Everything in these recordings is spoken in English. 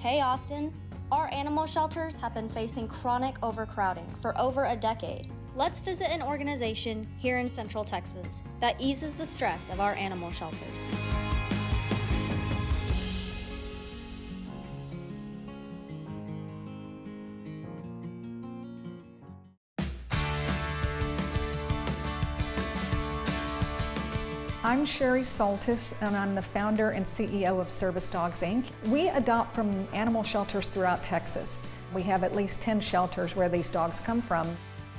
Hey Austin, our animal shelters have been facing chronic overcrowding for over a decade. Let's visit an organization here in Central Texas that eases the stress of our animal shelters. I'm Sherry Soltis, and I'm the founder and CEO of Service Dogs, Inc. We adopt from animal shelters throughout Texas. We have at least 10 shelters where these dogs come from.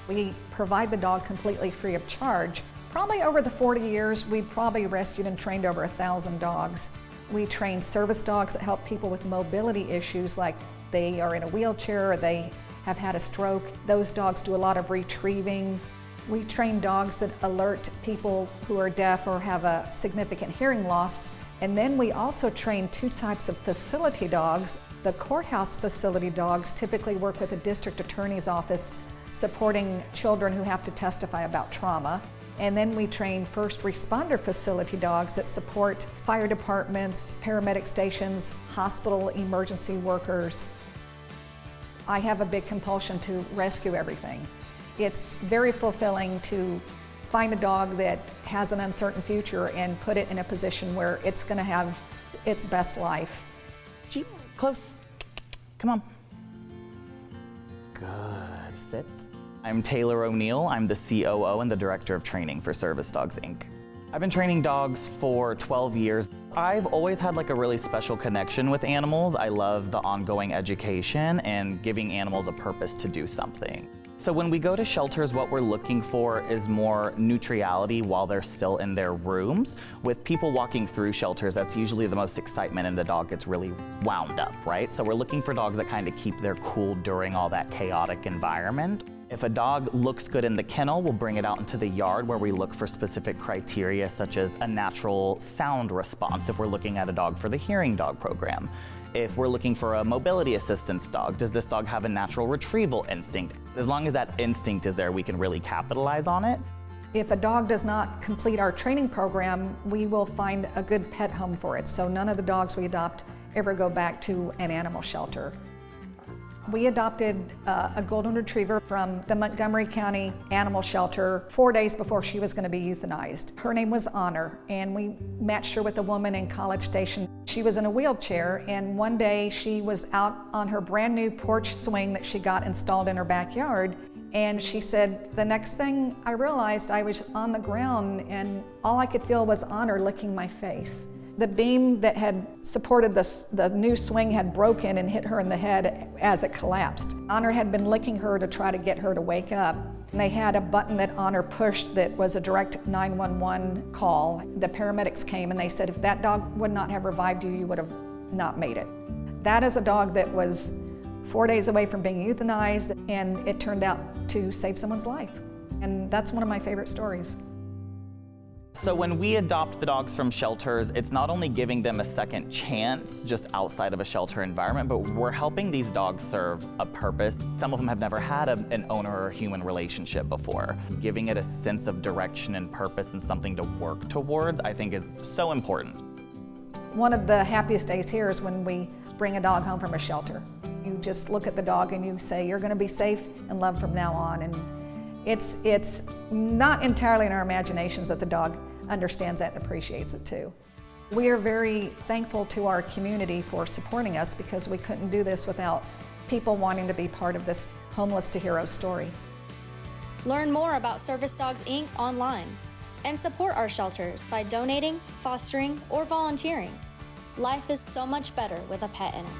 We provide the dog completely free of charge. Probably over the 40 years, we've probably rescued and trained over 1,000 dogs. We train service dogs that help people with mobility issues, like they are in a wheelchair or they have had a stroke. Those dogs do a lot of retrieving. We train dogs that alert people who are deaf or have a significant hearing loss. And then we also train 2 types of facility dogs. The courthouse facility dogs typically work with the district attorney's office supporting children who have to testify about trauma. And then we train first responder facility dogs that support fire departments, paramedic stations, hospital emergency workers. I have a big compulsion to rescue everything. It's very fulfilling to find a dog that has an uncertain future and put it in a position where it's going to have its best life. Jeep, close. Come on. Good. Sit. I'm Taylor O'Neill. I'm the COO and the Director of Training for Service Dogs, Inc. I've been training dogs for 12 years. I've always had like a really special connection with animals. I love the ongoing education and giving animals a purpose to do something. So when we go to shelters, what we're looking for is more neutrality while they're still in their rooms. With people walking through shelters, that's usually the most excitement and the dog gets really wound up, right? So we're looking for dogs that kind of keep their cool during all that chaotic environment. If a dog looks good in the kennel, we'll bring it out into the yard where we look for specific criteria such as a natural sound response if we're looking at a dog for the hearing dog program. If we're looking for a mobility assistance dog, does this dog have a natural retrieval instinct? As long as that instinct is there, we can really capitalize on it. If a dog does not complete our training program, we will find a good pet home for it. So none of the dogs we adopt ever go back to an animal shelter. We adopted a golden retriever from the Montgomery County Animal Shelter 4 days before she was going to be euthanized. Her name was Honor, and we matched her with a woman in College Station. She was in a wheelchair, and one day she was out on her brand new porch swing that she got installed in her backyard, and she said, the next thing I realized, I was on the ground and all I could feel was Honor licking my face. The beam that had supported the new swing had broken and hit her in the head as it collapsed. Honor had been licking her to try to get her to wake up. And they had a button that Honor pushed that was a direct 911 call. The paramedics came and they said, if that dog would not have revived you, you would have not made it. That is a dog that was 4 days away from being euthanized, and it turned out to save someone's life. And that's one of my favorite stories. So when we adopt the dogs from shelters, it's not only giving them a second chance just outside of a shelter environment, but we're helping these dogs serve a purpose. Some of them have never had an owner or human relationship before. Giving it a sense of direction and purpose and something to work towards, I think is so important. One of the happiest days here is when we bring a dog home from a shelter. You just look at the dog and you say, you're going to be safe and loved from now on. And it's not entirely in our imaginations that the dog understands that and appreciates it too. We are very thankful to our community for supporting us because we couldn't do this without people wanting to be part of this Homeless to Hero story. Learn more about Service Dogs, Inc. online and support our shelters by donating, fostering, or volunteering. Life is so much better with a pet in it.